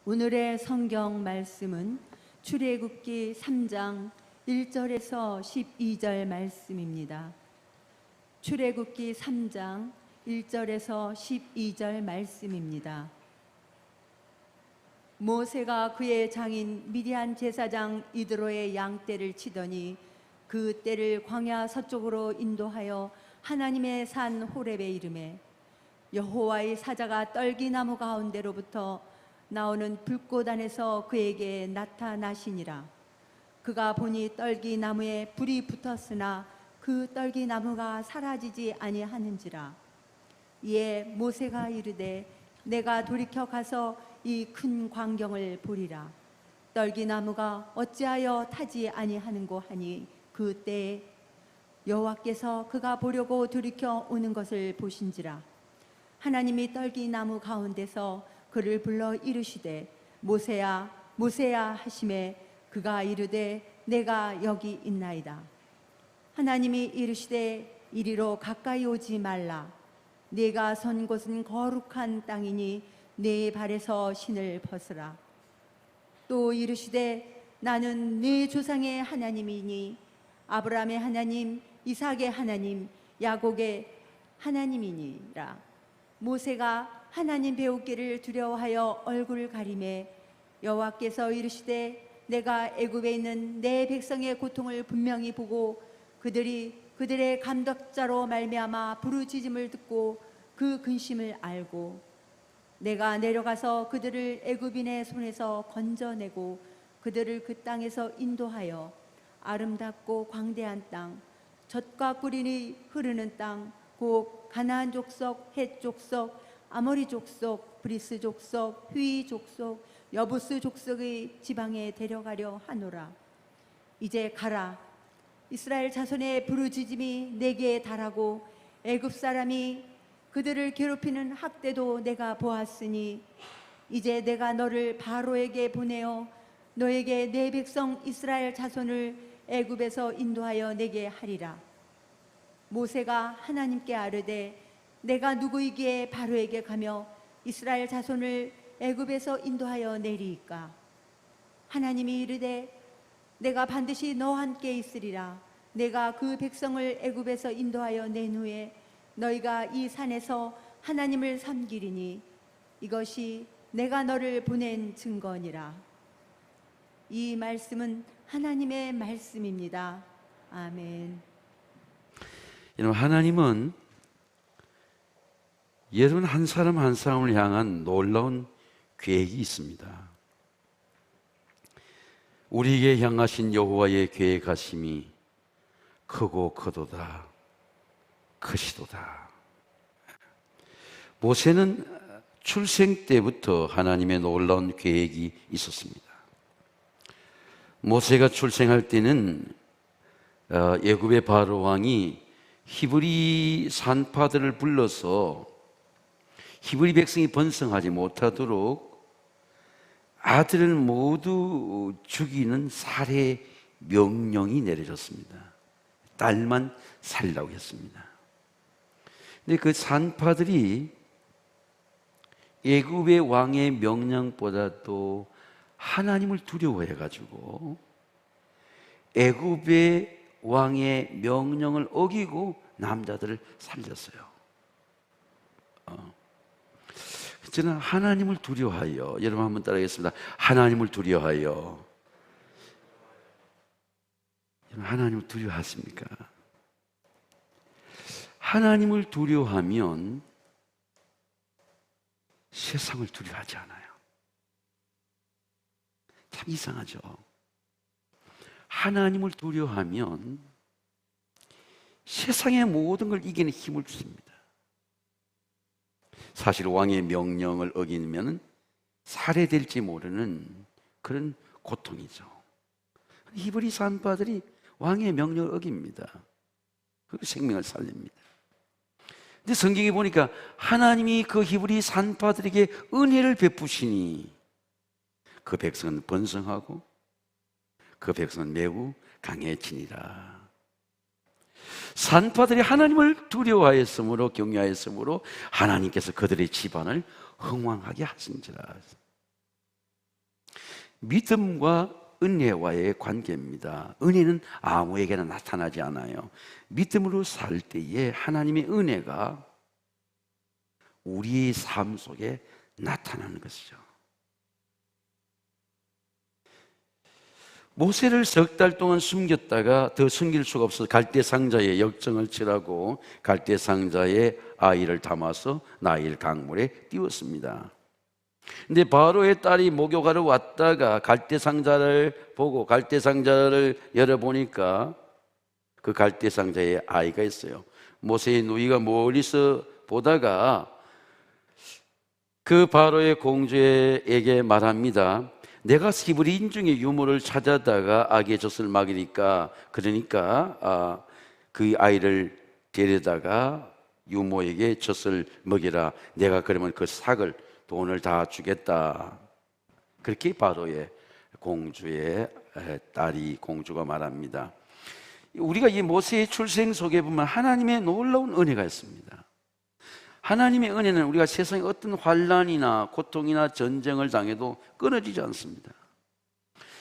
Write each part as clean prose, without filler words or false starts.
오늘의 성경 말씀은 출애굽기 3장 1절에서 12절 말씀입니다. 출애굽기 3장 1절에서 12절 말씀입니다. 모세가 그의 장인 미디안 제사장 이드로의 양떼를 치더니 그 떼를 광야 서쪽으로 인도하여 하나님의 산 호렙에 이르매 여호와의 사자가 떨기나무 가운데로부터 나오는 불꽃 안에서 그에게 나타나시니라. 그가 보니 떨기나무에 불이 붙었으나 그 떨기나무가 사라지지 아니하는지라. 이에 모세가 이르되 내가 돌이켜 가서 이 큰 광경을 보리라. 떨기나무가 어찌하여 타지 아니하는고 하니 그때에 여호와께서 그가 보려고 돌이켜 오는 것을 보신지라. 하나님이 떨기나무 가운데서 그를 불러 이르시되 모세야 모세야 하시매 그가 이르되 내가 여기 있나이다. 하나님이 이르시되 이리로 가까이 오지 말라. 네가 선 곳은 거룩한 땅이니 네 발에서 신을 벗으라. 또 이르시되 나는 네 조상의 하나님이니 아브라함의 하나님 이삭의 하나님 야곱의 하나님이니라. 모세가 하나님 배우기를 두려워하여 얼굴을 가리매 여호와께서 이르시되 내가 애굽에 있는 내 백성의 고통을 분명히 보고 그들이 그들의 감독자로 말미암아 부르짖음을 듣고 그 근심을 알고 내가 내려가서 그들을 애굽인의 손에서 건져내고 그들을 그 땅에서 인도하여 아름답고 광대한 땅 젖과 꿀이 흐르는 땅 곧 가나안 족속 헷 족속 아모리 족속 브리스 족속 휘 족속 여부스 족속의 지방에 데려가려 하노라. 이제 가라. 이스라엘 자손의 부르짖음이 내게 달하고 애굽 사람이 그들을 괴롭히는 학대도 내가 보았으니 이제 내가 너를 바로에게 보내어 너에게 내 백성 이스라엘 자손을 애굽에서 인도하여 내게 하리라. 모세가 하나님께 아뢰되 내가 누구이기에 바로에게 가며 이스라엘 자손을 애굽에서 인도하여 내리이까. 하나님이 이르되 내가 반드시 너와 함께 있으리라. 내가 그 백성을 애굽에서 인도하여 낸 후에 너희가 이 산에서 하나님을 섬기리니 이것이 내가 너를 보낸 증거니라. 이 말씀은 하나님의 말씀입니다. 아멘. 여러분, 하나님은 여러분 한 사람 한 사람을 향한 놀라운 계획이 있습니다. 우리에게 향하신 여호와의 계획하심이 크고 크도다 크시도다. 모세는 출생 때부터 하나님의 놀라운 계획이 있었습니다. 모세가 출생할 때는 애굽의 바로 왕이 히브리 산파들을 불러서 히브리 백성이 번성하지 못하도록 아들을 모두 죽이는 살해 명령이 내려졌습니다. 딸만 살라고 했습니다. 근데 그 산파들이 애굽의 왕의 명령보다도 하나님을 두려워해가지고 애굽의 왕의 명령을 어기고 남자들을 살렸어요. 저는 하나님을 두려워하여, 여러분 한번 따라하겠습니다. 하나님을 두려워하여. 여러분 하나님을 두려워하십니까? 하나님을 두려워하면 세상을 두려워하지 않아요. 참 이상하죠. 하나님을 두려워하면 세상의 모든 걸 이기는 힘을 주십니다. 사실 왕의 명령을 어기면 살해될지 모르는 그런 고통이죠. 히브리 산파들이 왕의 명령을 어깁니다. 그리고 생명을 살립니다. 근데 성경에 보니까 하나님이 그 히브리 산파들에게 은혜를 베푸시니 그 백성은 번성하고 그 백성은 매우 강해지니라. 산파들이 하나님을 두려워하였으므로 경외하였으므로 하나님께서 그들의 집안을 흥왕하게 하신지라. 믿음과 은혜와의 관계입니다. 은혜는 아무에게나 나타나지 않아요. 믿음으로 살 때에 하나님의 은혜가 우리의 삶 속에 나타나는 것이죠. 모세를 석 달 동안 숨겼다가 더 숨길 수가 없어서 갈대상자에 역정을 치라고 갈대상자에 아이를 담아서 나일 강물에 띄웠습니다. 근데 바로의 딸이 목욕하러 왔다가 갈대상자를 보고 갈대상자를 열어보니까 그 갈대상자에 아이가 있어요. 모세의 누이가 멀리서 보다가 그 바로의 공주에게 말합니다. 내가 히브리인 중에 유모를 찾아다가 아기의 젖을 먹이니까 그러니까 그 아이를 데려다가 유모에게 젖을 먹이라. 내가 그러면 그 삭을 돈을 다 주겠다. 그렇게 바로의 공주의 딸이 공주가 말합니다. 우리가 이 모세의 출생 속에 보면 하나님의 놀라운 은혜가 있습니다. 하나님의 은혜는 우리가 세상에 어떤 환난이나 고통이나 전쟁을 당해도 끊어지지 않습니다.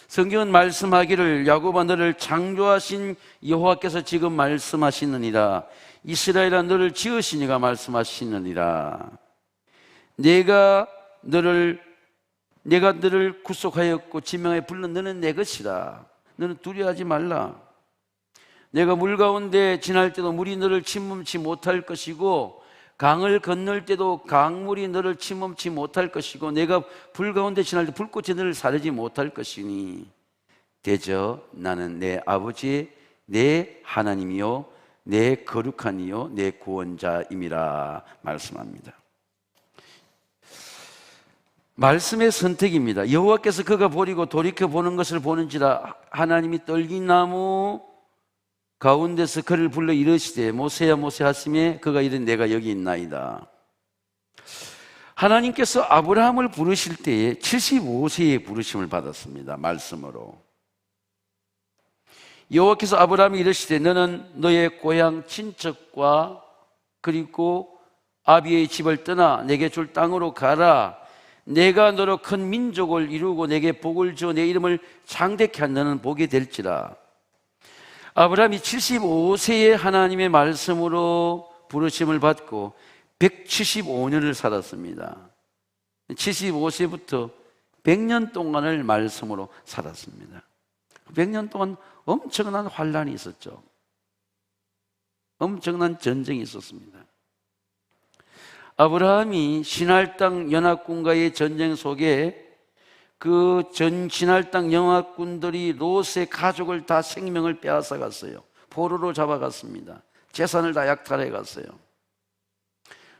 성경은 말씀하기를 야곱아 너를 창조하신 여호와께서 지금 말씀하시느니라. 이스라엘아 너를 지으시니가 말씀하시느니라. 내가 너를 구속하였고 지명하여 불른 너는 내 것이라. 너는 두려워하지 말라. 내가 물 가운데 지날 때도 물이 너를 침범치 못할 것이고 강을 건널 때도 강물이 너를 침범치 못할 것이고 내가 불 가운데 지날 때 불꽃이 너를 사르지 못할 것이니 대저 나는 내 아버지 내 하나님이요 내 거룩한 이요 내 구원자임이라 말씀합니다. 말씀의 선택입니다. 여호와께서 그가 버리고 돌이켜 보는 것을 보는지라. 하나님이 떨기나무 가운데서 그를 불러 이르시되 모세야 모세 하시매 그가 이르되 내가 여기 있나이다. 하나님께서 아브라함을 부르실 때에 75세의 부르심을 받았습니다. 말씀으로. 여호와께서 아브라함이 이르시되 너는 너의 고향 친척과 그리고 아비의 집을 떠나 내게 줄 땅으로 가라. 내가 너로 큰 민족을 이루고 내게 복을 주어 내 이름을 창대케 한 너는 복이 될지라. 아브라함이 75세에 하나님의 말씀으로 부르심을 받고 175년을 살았습니다. 75세부터 100년 동안을 말씀으로 살았습니다. 100년 동안 엄청난 환란이 있었죠. 엄청난 전쟁이 있었습니다. 아브라함이 시날 땅 연합군과의 전쟁 속에 그 시날 땅 연합군들이 롯의 가족을 다 생명을 빼앗아 갔어요. 포로로 잡아갔습니다. 재산을 다 약탈해 갔어요.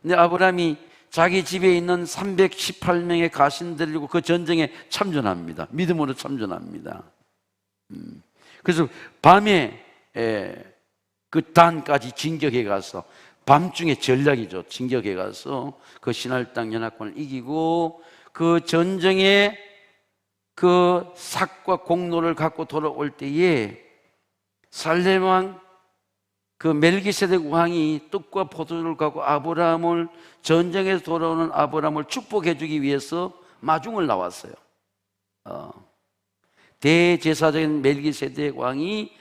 근데 아브라함이 자기 집에 있는 318명의 가신들을 들고 그 전쟁에 참전합니다. 믿음으로 참전합니다. 그래서 밤에 그 단까지 진격해 가서 밤중에 전략이죠. 진격해 가서 그 시날 땅 연합군을 이기고 그 전쟁에 그 삭과 공로를 갖고 돌아올 때에 살렘 왕 그 멜기세덱 왕이 떡과 포도주를 갖고 아브라함을 전쟁에서 돌아오는 아브라함을 축복해 주기 위해서 마중을 나왔어요. 대제사장인 멜기세덱 왕이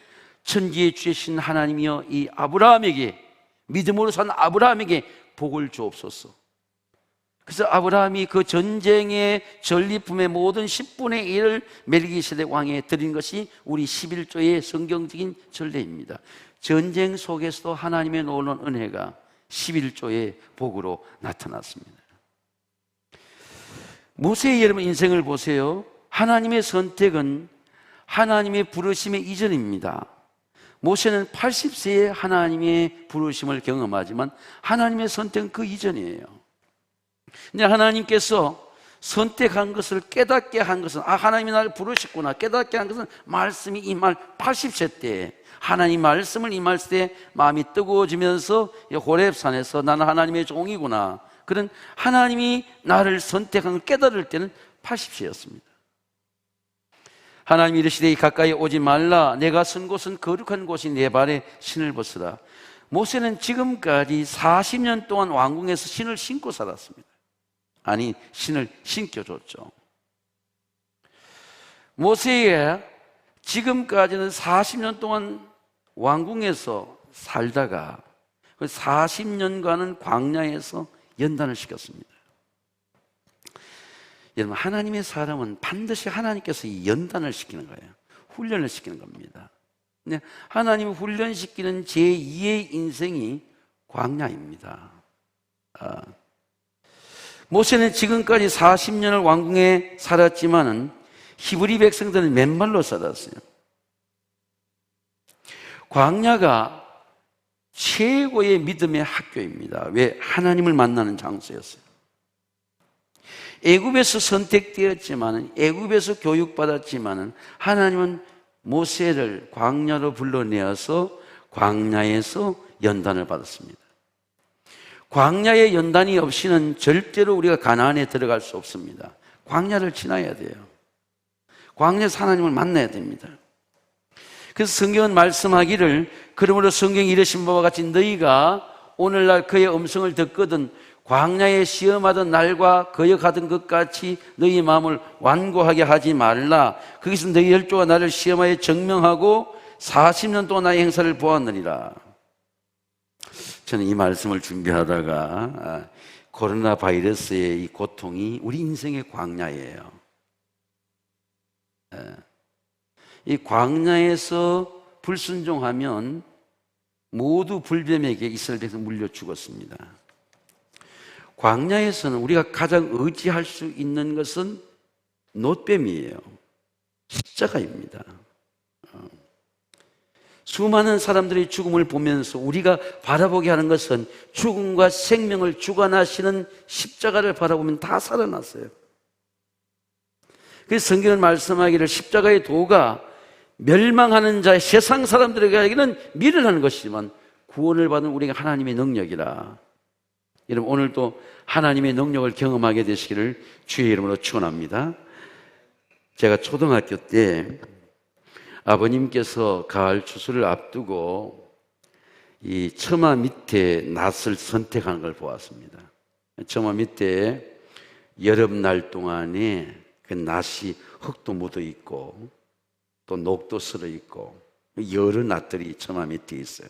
천지의 주신 하나님이여 이 아브라함에게 믿음으로 산 아브라함에게 복을 주옵소서. 그래서 아브라함이 그 전쟁의 전리품의 모든 10분의 1을 멜기세덱 왕에 드린 것이 우리 11조의 성경적인 전례입니다. 전쟁 속에서도 하나님의 놀라운 은혜가 11조의 복으로 나타났습니다. 모세의 여러분 인생을 보세요. 하나님의 선택은 하나님의 부르심의 이전입니다. 모세는 80세에 하나님의 부르심을 경험하지만 하나님의 선택은 그 이전이에요. 근데 하나님께서 선택한 것을 깨닫게 한 것은 하나님이 나를 부르셨구나 깨닫게 한 것은 말씀이 임할 80세 때에 하나님 말씀을 임할 때 마음이 뜨거워지면서 호렙산에서 나는 하나님의 종이구나 그런 하나님이 나를 선택한 걸 깨달을 때는 80세였습니다. 하나님이 이르시되 가까이 오지 말라 내가 선 곳은 거룩한 곳이 내 발에 신을 벗으라. 모세는 지금까지 40년 동안 왕궁에서 신을 신고 살았습니다. 아니 신을 신겨줬죠. 모세가 지금까지는 40년 동안 왕궁에서 살다가 40년간은 광야에서 연단을 시켰습니다. 여러분, 하나님의 사람은 반드시 하나님께서 이 연단을 시키는 거예요. 훈련을 시키는 겁니다. 근데 하나님이 훈련시키는 제2의 인생이 광야입니다. 모세는 지금까지 40년을 왕궁에 살았지만은 히브리 백성들은 맨발로 살았어요. 광야가 최고의 믿음의 학교입니다. 왜? 하나님을 만나는 장소였어요. 애굽에서 선택되었지만, 애굽에서 교육받았지만 하나님은 모세를 광야로 불러내어서 광야에서 연단을 받았습니다. 광야의 연단이 없이는 절대로 우리가 가나안에 들어갈 수 없습니다. 광야를 지나야 돼요. 광야에서 하나님을 만나야 됩니다. 그래서 성경은 말씀하기를, 그러므로 성경이 이르신 바와 같이 너희가 오늘날 그의 음성을 듣거든 광야에 시험하던 날과 거역하던 것 같이 너희 마음을 완고하게 하지 말라. 거기서 너희 열조가 나를 시험하여 증명하고 40년 동안 나의 행사를 보았느니라. 저는 이 말씀을 준비하다가 코로나 바이러스의 이 고통이 우리 인생의 광야예요. 이 광야에서 불순종하면 모두 불뱀에게 이스라엘에서 물려 죽었습니다. 광야에서는 우리가 가장 의지할 수 있는 것은 놋뱀이에요. 십자가입니다. 수많은 사람들의 죽음을 보면서 우리가 바라보게 하는 것은 죽음과 생명을 주관하시는 십자가를 바라보면 다 살아났어요. 그래서 성경은 말씀하기를 십자가의 도가 멸망하는 자, 세상 사람들에게는 미련한 것이지만 구원을 받은 우리가 하나님의 능력이라. 여러분, 오늘도 하나님의 능력을 경험하게 되시기를 주의 이름으로 축원합니다. 제가 초등학교 때 아버님께서 가을 추수를 앞두고 이 처마 밑에 낫을 선택하는 걸 보았습니다. 처마 밑에 여름날 동안에 그 낫이 흙도 묻어 있고 또 녹도 쓸어 있고 여러 낫들이 처마 밑에 있어요.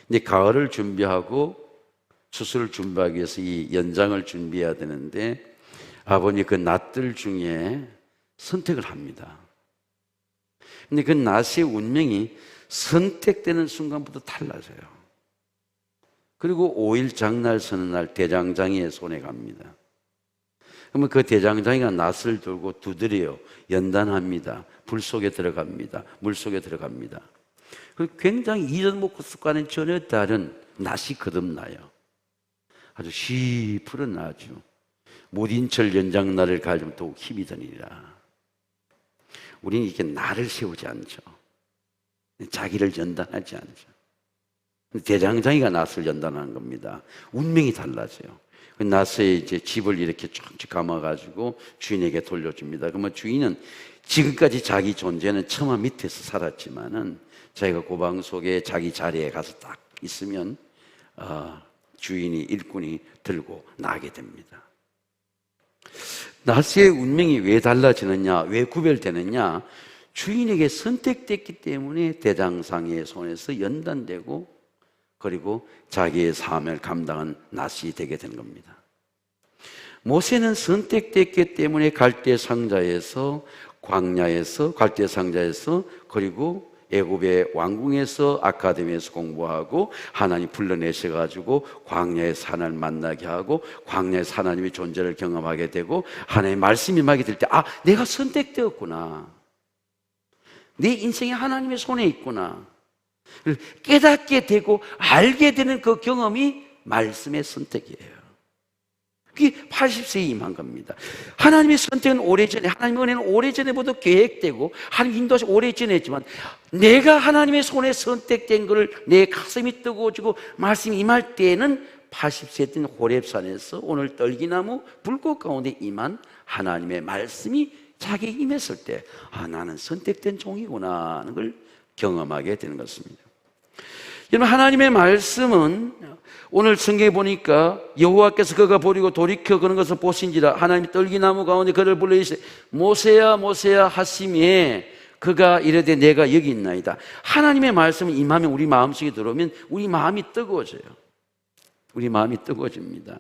근데 가을을 준비하고 추수를 준비하기 위해서 이 연장을 준비해야 되는데 아버님 그 낫들 중에 선택을 합니다. 근데 그 낫의 운명이 선택되는 순간부터 달라져요. 그리고 5일 장날 서는 날 대장장이의 손에 갑니다. 그러면 그 대장장이가 낫을 들고 두드려요. 연단합니다. 불 속에 들어갑니다. 물 속에 들어갑니다. 그리고 굉장히 이전 목습과는 전혀 다른 낫이 거듭나요. 아주 시푸른 아주 무딘철 연장날을 가지면 더욱 힘이 드니라. 우리는 이렇게 나를 세우지 않죠. 자기를 연단하지 않죠. 대장장이가 낫을 연단하는 겁니다. 운명이 달라져요. 그 낫에 이제 집을 이렇게 쫙쫙 감아가지고 주인에게 돌려줍니다. 그러면 주인은 지금까지 자기 존재는 처마 밑에서 살았지만은 자기가 고방 속에 자기 자리에 가서 딱 있으면 주인이 일꾼이 들고 나게 됩니다. 낫의 운명이 왜 달라지느냐, 왜 구별되느냐? 주인에게 선택됐기 때문에 대장상의 손에서 연단되고 그리고 자기의 사명을 감당한 낫이 되게 된 겁니다. 모세는 선택됐기 때문에 갈대 상자에서 광야에서 갈대 상자에서 그리고 애굽의 왕궁에서 아카데미에서 공부하고 하나님 불러내셔가지고 광야에서 하나님을 만나게 하고 광야에서 하나님의 존재를 경험하게 되고 하나님의 말씀이 임하게 될 때 내가 선택되었구나. 내 인생이 하나님의 손에 있구나. 깨닫게 되고 알게 되는 그 경험이 말씀의 선택이에요. 그게 80세에 임한 겁니다. 하나님의 선택은 오래전에, 하나님의 은혜는 오래전에부터 계획되고 하나님 인도하시 오래전에 했지만 내가 하나님의 손에 선택된 것을 내 가슴이 뜨거워지고 말씀이 임할 때에는 80세 된 호렙산에서 오늘 떨기나무 불꽃 가운데 임한 하나님의 말씀이 자기에게 임했을 때 나는 선택된 종이구나 하는 걸 경험하게 되는 것입니다. 여러분, 하나님의 말씀은 오늘 성경에 보니까 여호와께서 그가 버리고 돌이켜 그런 것을 보신지라 하나님이 떨기나무 가운데 그를 불러 이르시되 모세야 모세야 하시매 그가 이르되 내가 여기 있나이다. 하나님의 말씀이 임하면 우리 마음속에 들어오면 우리 마음이 뜨거워져요. 우리 마음이 뜨거워집니다.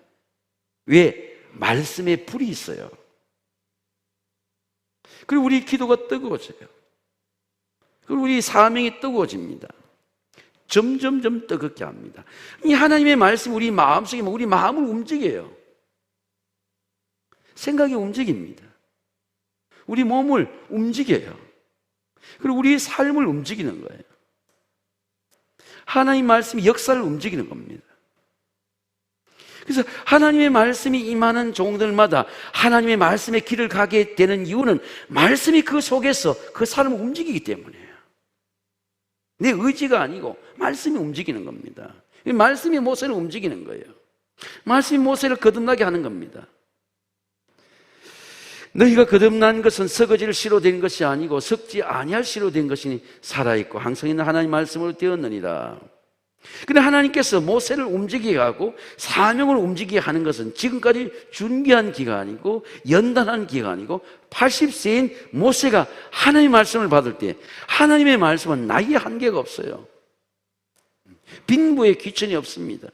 왜? 말씀에 불이 있어요. 그리고 우리 기도가 뜨거워져요. 그리고 우리 사명이 뜨거워집니다. 점점점 뜨겁게 합니다. 이 하나님의 말씀이 우리 마음속에 우리 마음을 움직여요. 생각이 움직입니다. 우리 몸을 움직여요. 그리고 우리의 삶을 움직이는 거예요. 하나님 말씀이 역사를 움직이는 겁니다. 그래서 하나님의 말씀이 임하는 종들마다 하나님의 말씀의 길을 가게 되는 이유는 말씀이 그 속에서 그 사람을 움직이기 때문이에요. 내 의지가 아니고 말씀이 움직이는 겁니다. 말씀이 모세를 움직이는 거예요. 말씀이 모세를 거듭나게 하는 겁니다. 너희가 거듭난 것은 썩어질 씨로 된 것이 아니고 썩지 아니할 씨로 된 것이니 살아있고 항상 있는 하나님 말씀으로 되었느니라. 근데 하나님께서 모세를 움직이게 하고 사명을 움직이게 하는 것은 지금까지 준비한 기간이고 연단한 기간이고 80세인 모세가 하나님의 말씀을 받을 때 하나님의 말씀은 나이에 한계가 없어요. 빈부의 귀천이 없습니다.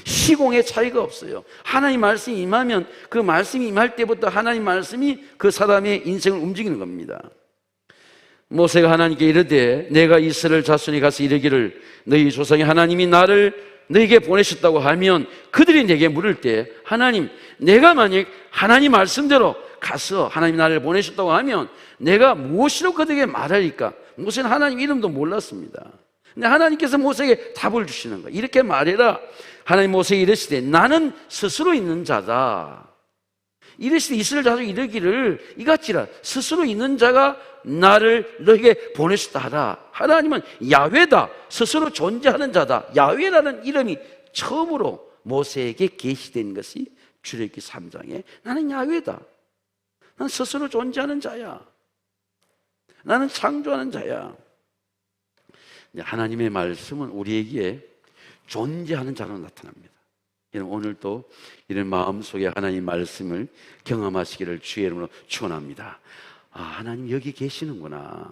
시공의 차이가 없어요. 하나님 말씀이 임하면 그 말씀이 임할 때부터 하나님 말씀이 그 사람의 인생을 움직이는 겁니다. 모세가 하나님께 이르되 내가 이스라엘 자손이 가서 이르기를 너희 조상의 하나님이 나를 너희에게 보내셨다고 하면 그들이 내게 물을 때 하나님 내가 만약 하나님 말씀대로 가서 하나님이 나를 보내셨다고 하면 내가 무엇이로 그들에게 말하리까? 모세는 하나님 이름도 몰랐습니다. 근데 하나님께서 모세에게 답을 주시는 거예요. 이렇게 말해라. 하나님 모세에게 이르시되 나는 스스로 있는 자다. 이르시되 이스라엘 자손이 이르기를 이같이라 스스로 있는 자가 나를 너에게 보내셨다 하라. 하나님은 야훼다. 스스로 존재하는 자다. 야훼라는 이름이 처음으로 모세에게 계시된 것이 출애굽기 3장에 나는 야훼다. 나는 스스로 존재하는 자야. 나는 창조하는 자야. 하나님의 말씀은 우리에게 존재하는 자로 나타납니다. 오늘도 이런 마음속에 하나님 말씀을 경험하시기를 주의 이름으로 축원합니다. 아, 하나님 여기 계시는구나.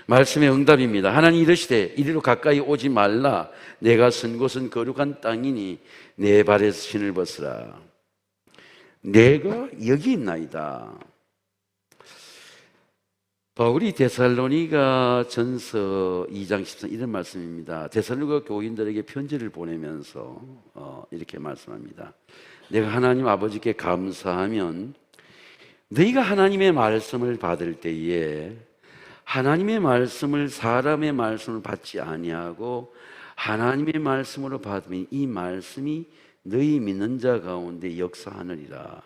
말씀의 응답입니다. 하나님 이르시되 이리로 가까이 오지 말라. 내가 선 곳은 거룩한 땅이니 내 발에서 신을 벗으라. 내가 여기 있나이다. 바울이 데살로니가 전서 2장 14절 이런 말씀입니다. 데살로니가 교인들에게 편지를 보내면서 이렇게 말씀합니다. 내가 하나님 아버지께 감사하면 너희가 하나님의 말씀을 받을 때에 하나님의 말씀을 사람의 말씀을 받지 아니하고 하나님의 말씀으로 받으면 이 말씀이 너희 믿는 자 가운데 역사하느니라.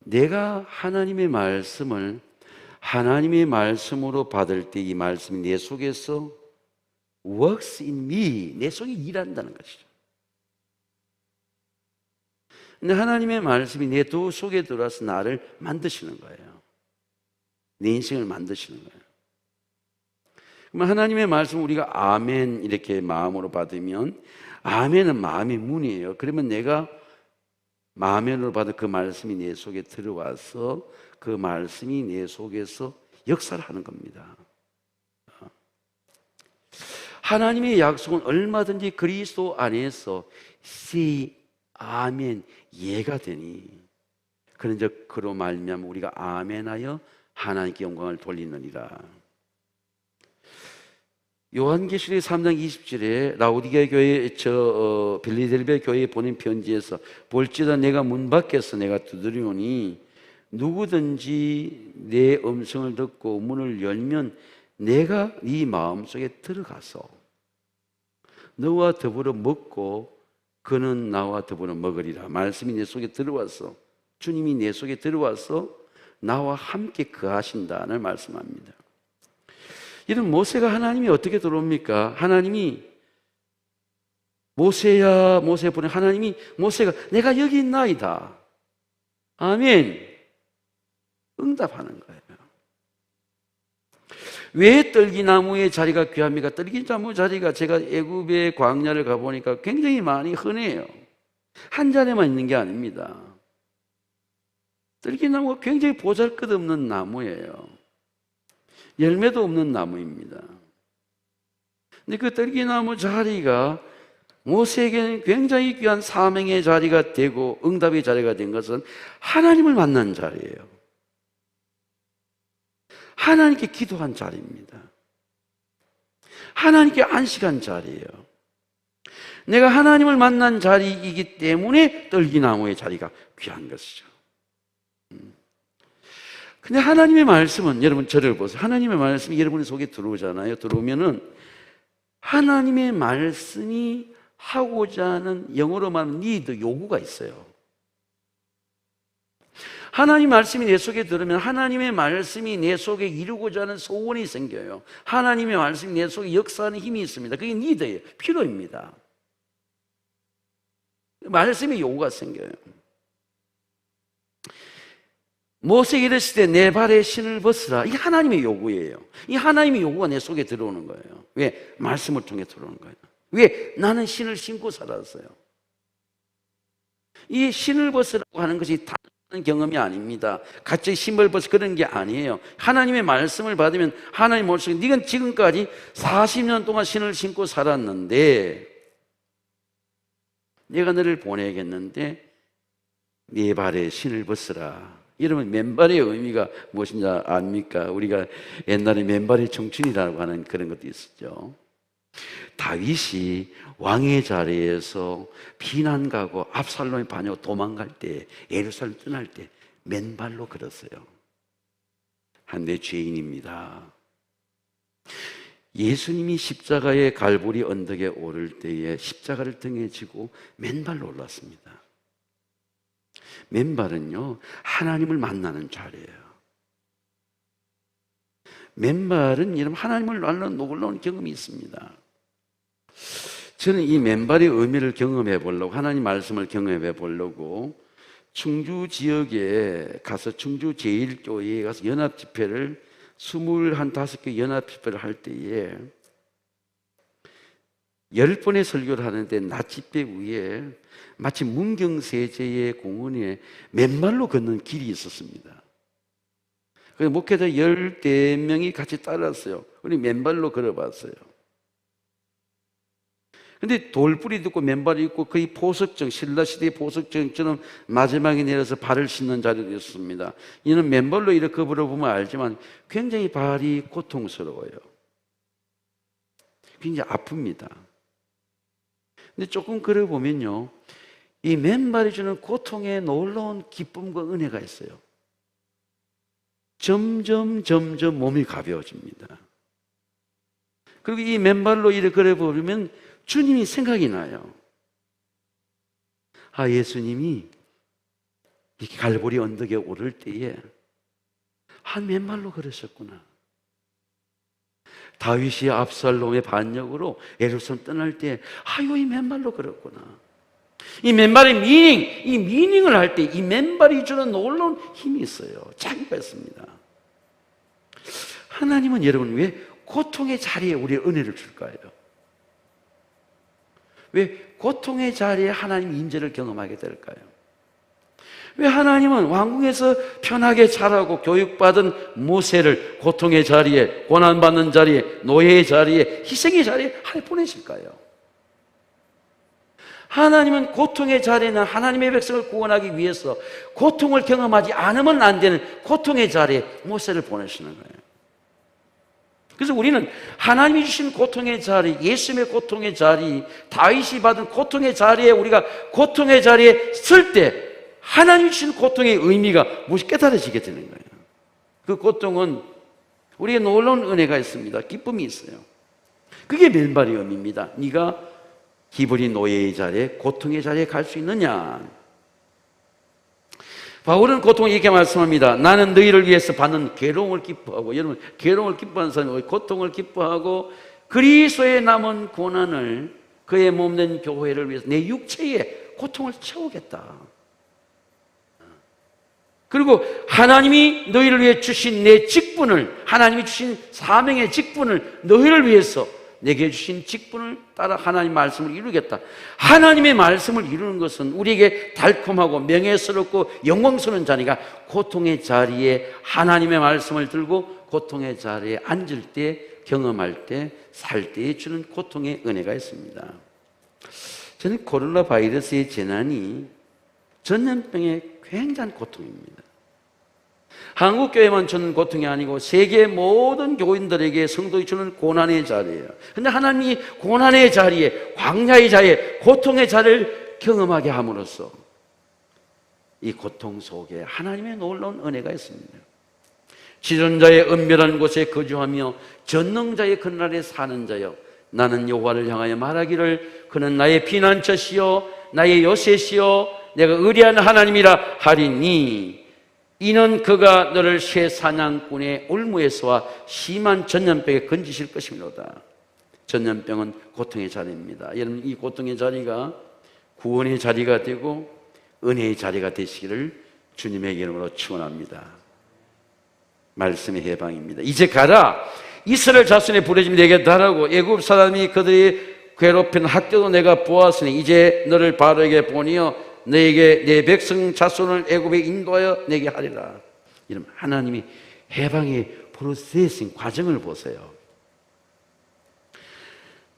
내가 하나님의 말씀을 하나님의 말씀으로 받을 때 이 말씀이 내 속에서 works in me, 내 속에 일한다는 것이죠. 근데 하나님의 말씀이 내 두 속에 들어와서 나를 만드시는 거예요. 내 인생을 만드시는 거예요. 그러면 하나님의 말씀 우리가 아멘 이렇게 마음으로 받으면 아멘은 마음의 문이에요. 그러면 내가 마음으로 받은 그 말씀이 내 속에 들어와서 그 말씀이 내 속에서 역사를 하는 겁니다. 하나님의 약속은 얼마든지 그리스도 안에서 say 아멘 예가 되니 그런즉 그로 말미암아 우리가 아멘하여 하나님께 영광을 돌리느니라. 요한계시록 3장 20절에 라우디게 교회 빌리델베 교회에 보낸 편지에서 볼지다 내가 문 밖에서 내가 두드리오니 누구든지 내 음성을 듣고 문을 열면 내가 네 마음속에 들어가서 너와 더불어 먹고 그는 나와 더불어 먹으리라. 말씀이 내 속에 들어와서 주님이 내 속에 들어와서 나와 함께 거하신다는 말씀합니다. 이런 모세가 하나님이 어떻게 들어옵니까? 하나님이 모세야 모세 보내 하나님이 모세가 내가 여기 있나이다. 아멘. 응답하는 거예요. 왜 떨기나무의 자리가 귀합니까? 떨기나무 자리가 제가 애굽의 광야를 가보니까 굉장히 많이 흔해요. 한 자리만 있는 게 아닙니다. 떨기나무가 굉장히 보잘것없는 나무예요. 열매도 없는 나무입니다. 근데 그 떨기나무 자리가 모세에게는 굉장히 귀한 사명의 자리가 되고 응답의 자리가 된 것은 하나님을 만난 자리예요. 하나님께 기도한 자리입니다. 하나님께 안식한 자리예요. 내가 하나님을 만난 자리이기 때문에 떨기나무의 자리가 귀한 것이죠. 근데 하나님의 말씀은, 여러분 저를 보세요. 하나님의 말씀이 여러분의 속에 들어오잖아요. 들어오면은 하나님의 말씀이 하고자 하는, 영어로 말하면 need, 요구가 있어요. 하나님 말씀이 내 속에 들으면 하나님의 말씀이 내 속에 이루고자 하는 소원이 생겨요. 하나님의 말씀이 내 속에 역사하는 힘이 있습니다. 그게 니드예요. 필요입니다. 말씀의 요구가 생겨요. 모세에게 이르실 때 내 발에 신을 벗으라. 이게 하나님의 요구예요. 이 하나님의 요구가 내 속에 들어오는 거예요. 왜? 말씀을 통해 들어오는 거예요. 왜? 나는 신을 신고 살았어요. 이 신을 벗으라고 하는 것이 다른 경험이 아닙니다. 갑자기 신을 벗어 그런 게 아니에요. 하나님의 말씀을 받으면 하나님 머릿속에 네가 지금까지 40년 동안 신을 신고 살았는데 내가 너를 보내겠는데 네 발에 신을 벗으라. 여러분 맨발의 의미가 무엇인지 압니까? 우리가 옛날에 맨발의 청춘이라고 하는 그런 것도 있었죠. 다윗이 왕의 자리에서 피난 가고 압살롬의 반역 도망갈 때, 예루살렘 떠날 때 맨발로 걸었어요. 한데 죄인입니다. 예수님이 십자가의 갈보리 언덕에 오를 때에 십자가를 등에 지고 맨발로 올랐습니다. 맨발은요, 하나님을 만나는 자리예요. 맨발은 여러분 하나님을 만나는 놀라운 경험이 있습니다. 저는 이 맨발의 의미를 경험해 보려고, 하나님 말씀을 경험해 보려고 충주 지역에 가서 충주 제1교회에 가서 연합 집회를 25개 연합 집회를 할 때에 10번의 설교를 하는데 낮 집회 위에 마치 문경세제의 공원에 맨발로 걷는 길이 있었습니다. 그래서 목회자 14명이 같이 따랐어요. 우리 맨발로 걸어봤어요. 근데 돌뿌리도 있고 맨발이 있고 거의 보석정, 신라시대의 보석정처럼 마지막에 내려서 발을 씻는 자리도 있었습니다. 이는 맨발로 이렇게 걸어보면 알지만 굉장히 발이 고통스러워요. 굉장히 아픕니다. 근데 조금 걸어보면요, 이 맨발이 주는 고통에 놀라운 기쁨과 은혜가 있어요. 점점 몸이 가벼워집니다. 그리고 이 맨발로 이렇게 걸어보면 주님이 생각이 나요. 아, 예수님이 이 갈보리 언덕에 오를 때에 맨발로 걸으셨구나. 다윗이 압살롬의 반역으로 예루살렘 떠날 때 이 맨발로 걸었구나. 이 맨발의 이 미닝을 할 때 이 맨발이 주는 놀라운 힘이 있어요. 자기가 있습니다. 하나님은 여러분 왜 고통의 자리에 우리의 은혜를 줄까요? 왜 고통의 자리에 하나님 임재를 경험하게 될까요? 왜 하나님은 왕궁에서 편하게 자라고 교육받은 모세를 고통의 자리에, 고난받는 자리에, 노예의 자리에, 희생의 자리에 보내실까요? 하나님은 고통의 자리에는 하나님의 백성을 구원하기 위해서 고통을 경험하지 않으면 안 되는 고통의 자리에 모세를 보내시는 거예요. 그래서 우리는 하나님이 주신 고통의 자리, 예수님의 고통의 자리, 다윗이 받은 고통의 자리에 우리가 고통의 자리에 설 때 하나님이 주신 고통의 의미가 무엇이 깨달아지게 되는 거예요. 그 고통은 우리에게 놀라운 은혜가 있습니다. 기쁨이 있어요. 그게 맨발의 의미입니다. 네가 히브리 노예의 자리에, 고통의 자리에 갈 수 있느냐? 바울은 고통을 이렇게 말씀합니다. 나는 너희를 위해서 받는 괴로움을 기뻐하고, 여러분 괴로움을 기뻐하는 사람이 고통을 기뻐하고 그리스도의 남은 고난을 그의 몸된 교회를 위해서 내 육체에 고통을 채우겠다. 그리고 하나님이 너희를 위해 주신 내 직분을, 하나님이 주신 사명의 직분을 너희를 위해서 내게 주신 직분을 따라 하나님 말씀을 이루겠다. 하나님의 말씀을 이루는 것은 우리에게 달콤하고 명예스럽고 영광스러운 자리가 고통의 자리에 하나님의 말씀을 들고 고통의 자리에 앉을 때, 경험할 때, 살 때에 주는 고통의 은혜가 있습니다. 저는 코로나 바이러스의 재난이 전염병의 굉장한 고통입니다. 한국 교회만 주는 고통이 아니고 세계 모든 교인들에게 성도가 주는 고난의 자리예요. 그런데 하나님이 고난의 자리에, 광야의 자리에, 고통의 자리를 경험하게 함으로써 이 고통 속에 하나님의 놀라운 은혜가 있습니다. 지존자의 은밀한 곳에 거주하며 전능자의 그날에 사는 자여, 나는 여호와를 향하여 말하기를 그는 나의 피난처시요 나의 요새시요 내가 의리한 하나님이라 하리니 이는 그가 너를 새 사냥꾼의 올무에서와 심한 전염병에 건지실 것이로다. 전염병은 고통의 자리입니다. 여러분, 이 고통의 자리가 구원의 자리가 되고 은혜의 자리가 되시기를 주님의 이름으로 축원합니다. 말씀의 해방입니다. 이제 가라. 이스라엘 자손의 부르심이 내게 달하고 애굽 사람이 그들이 괴롭힌 학대도 내가 보았으니 이제 너를 바르게 보니여 너에게 내 백성 자손을 애굽에 인도하여 내게 하리라. 이런 하나님이 해방의 프로세싱 과정을 보세요.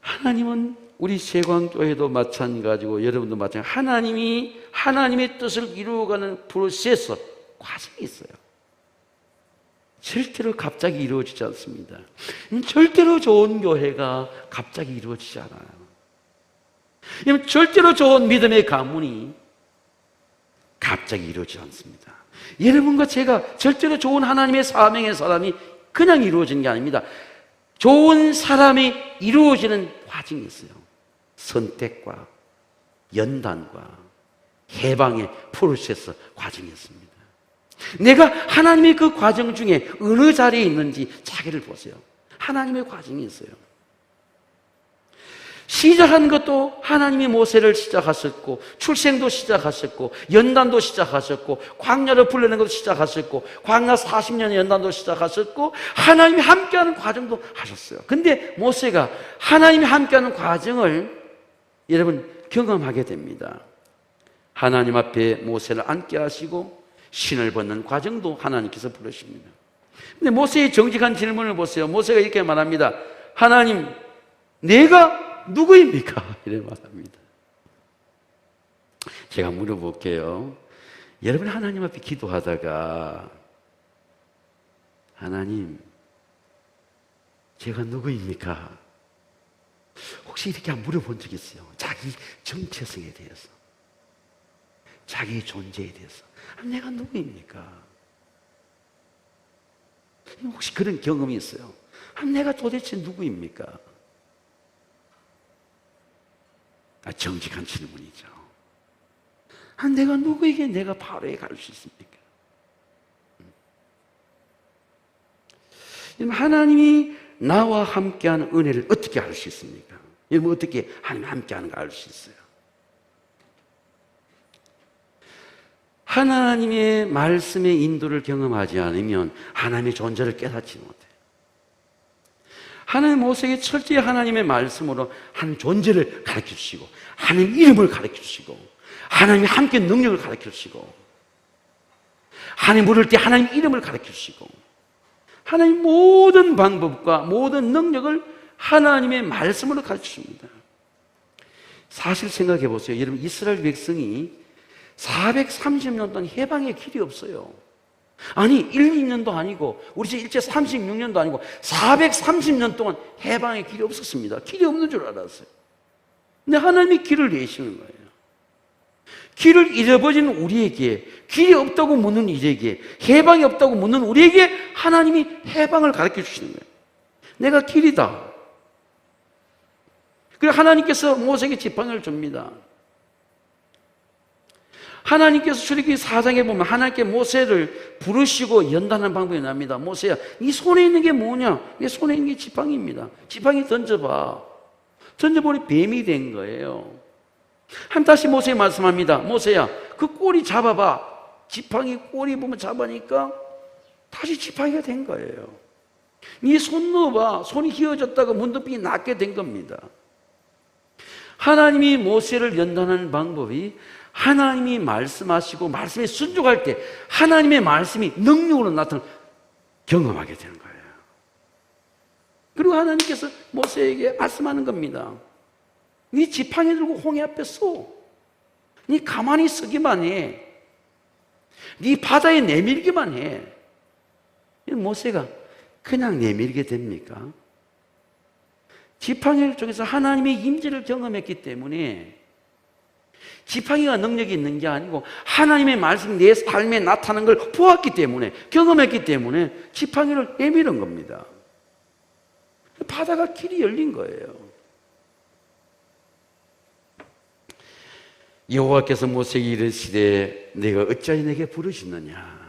하나님은 우리 세광교회도 마찬가지고 여러분도 마찬가지고 하나님이 하나님의 뜻을 이루어가는 프로세스 과정이 있어요. 절대로 갑자기 이루어지지 않습니다. 절대로 좋은 교회가 갑자기 이루어지지 않아요. 절대로 좋은 믿음의 가문이 갑자기 이루어지지 않습니다. 여러분과 제가 절대로 좋은 하나님의 사명의 사람이 그냥 이루어지는 게 아닙니다. 좋은 사람이 이루어지는 과정이 있어요. 선택과 연단과 해방의 프로세스 과정이 있습니다. 내가 하나님의 그 과정 중에 어느 자리에 있는지 자기를 보세요. 하나님의 과정이 있어요. 시작한 것도 하나님이 모세를 시작하셨고 출생도 시작하셨고 연단도 시작하셨고 광야를 불러낸 것도 시작하셨고 광야 40년의 연단도 시작하셨고 하나님이 함께하는 과정도 하셨어요. 근데 모세가 하나님이 함께하는 과정을 여러분 경험하게 됩니다. 하나님 앞에 모세를 앉게 하시고 신을 벗는 과정도 하나님께서 부르십니다. 근데 모세의 정직한 질문을 보세요. 모세가 이렇게 말합니다. 하나님, 내가 누구입니까? 이래 말합니다. 제가 물어볼게요. 여러분 하나님 앞에 기도하다가 하나님, 제가 누구입니까? 혹시 이렇게 물어본 적 있어요? 자기 정체성에 대해서, 자기의 존재에 대해서. 내가 누구입니까? 혹시 그런 경험이 있어요? 내가 도대체 누구입니까? 정직한 질문이죠. 내가 누구에게 내가 바로에 갈 수 있습니까? 하나님이 나와 함께하는 은혜를 어떻게 알 수 있습니까? 여러분 어떻게 하나님 함께하는 거 알 수 있어요? 하나님의 말씀의 인도를 경험하지 않으면 하나님의 존재를 깨닫지 못해요. 하나님 모세에게 철저히 하나님의 말씀으로 하나님 존재를 가르쳐 주시고 하나님 이름을 가르쳐 주시고 하나님이 함께 능력을 가르쳐 주시고 하나님 부를 때 하나님 이름을 가르쳐 주시고 하나님 모든 방법과 모든 능력을 하나님의 말씀으로 가르쳐 줍니다. 사실 생각해 보세요. 여러분 이스라엘 백성이 430년 동안 해방의 길이 없어요. 아니 1, 2년도 아니고 우리 일제 36년도 아니고 430년 동안 해방의 길이 없었습니다. 길이 없는 줄 알았어요. 근데 하나님이 길을 내시는 거예요. 길을 잃어버린 우리에게, 길이 없다고 묻는 이에게, 해방이 없다고 묻는 우리에게 하나님이 해방을 가르쳐 주시는 거예요. 내가 길이다. 그래서 하나님께서 모세에게 지팡이를 줍니다. 하나님께서 출애굽기 4장에 보면 하나님께 모세를 부르시고 연단하는 방법이 납니다. 모세야, 네 손에 있는 게 뭐냐? 내 손에 있는 게 지팡이입니다. 지팡이 던져봐. 던져보니 뱀이 된 거예요. 다시 모세에 말씀합니다. 모세야, 그 꼬리 잡아봐. 지팡이 꼬리 보면 잡으니까 다시 지팡이가 된 거예요. 네 손 넣어봐. 손이 휘어졌다가 문둥병이 낫게 된 겁니다. 하나님이 모세를 연단하는 방법이 하나님이 말씀하시고 말씀에 순종할 때 하나님의 말씀이 능력으로 나타나 경험하게 되는 거예요. 그리고 하나님께서 모세에게 말씀하는 겁니다. 네 지팡이 들고 홍해 앞에 서. 네 가만히 서기만 해. 네 바다에 내밀기만 해. 모세가 그냥 내밀게 됩니까? 지팡이를 통해서 하나님의 임재를 경험했기 때문에 지팡이가 능력이 있는 게 아니고 하나님의 말씀이 내 삶에 나타나는 걸 보았기 때문에, 경험했기 때문에 지팡이를 내밀은 겁니다. 바다가 길이 열린 거예요. 여호와께서 모세에게 이르시되 내가 어찌하여 내게 부르시느냐?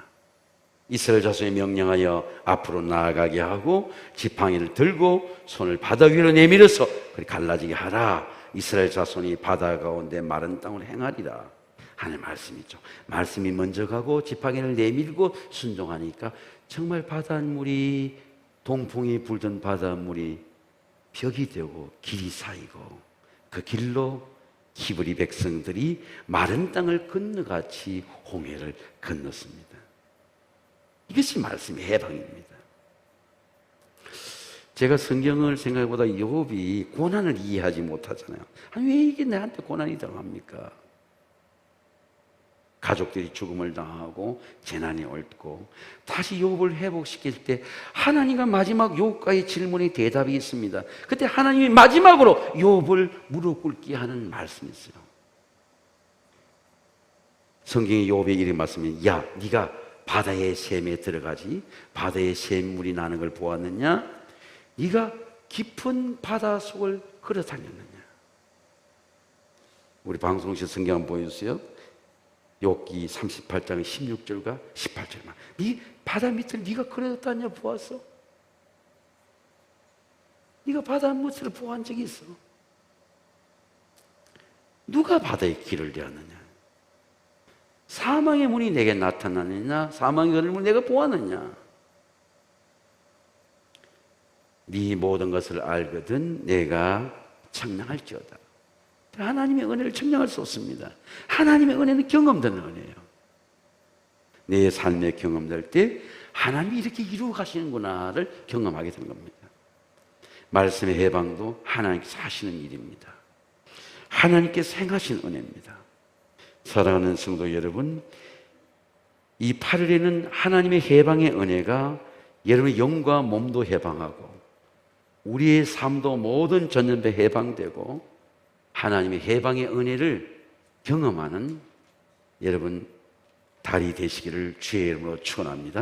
이스라엘 자손에 명령하여 앞으로 나아가게 하고 지팡이를 들고 손을 바다 위로 내밀어서 그리 갈라지게 하라. 이스라엘 자손이 바다 가운데 마른 땅을 행하리라 하는 말씀이죠. 말씀이 먼저 가고 지팡이를 내밀고 순종하니까 정말 바닷물이, 동풍이 불던 바닷물이 벽이 되고 길이 쌓이고 그 길로 히브리 백성들이 마른 땅을 건너같이 홍해를 건넜습니다. 이것이 말씀의 해방입니다. 제가 성경을 생각보다 욥이 고난을 이해하지 못하잖아요. 아니, 왜 이게 나한테 고난이 당합니까? 가족들이 죽음을 당하고 재난이 옳고 다시 욥을 회복시킬 때 하나님과 마지막 욥과의 질문에 대답이 있습니다. 그때 하나님이 마지막으로 욥을 무릎 꿇게 하는 말씀이 있어요. 성경에 욥의 이런 말씀이, 야, 네가 바다의 샘에 들어가지 바다의 샘물이 나는 걸 보았느냐? 네가 깊은 바다 속을 걸어 다녔느냐? 우리 방송실 성경 한번 보여주세요. 욥기 38장 16절과 18절만. 네 바다 밑을 네가 걸어 다녀 보았어? 네가 바다 밑을 보한 적이 있어? 누가 바다의 길을 되었느냐? 사망의 문이 내게 나타나느냐? 사망의 그늘을 내가 보았느냐? 네 모든 것을 알거든 내가 청량할지어다. 하나님의 은혜를 청량할 수 없습니다. 하나님의 은혜는 경험되는 은혜예요. 내 삶에 경험될 때 하나님이 이렇게 이루어 가시는구나를 경험하게 되는 겁니다. 말씀의 해방도 하나님께서 하시는 일입니다. 하나님께서 행하신 은혜입니다. 사랑하는 성도 여러분, 이 8일에는 하나님의 해방의 은혜가 여러분의 영과 몸도 해방하고 우리의 삶도 모든 전염병 해방되고 하나님의 해방의 은혜를 경험하는 여러분 달이 되시기를 주의 이름으로 축원합니다.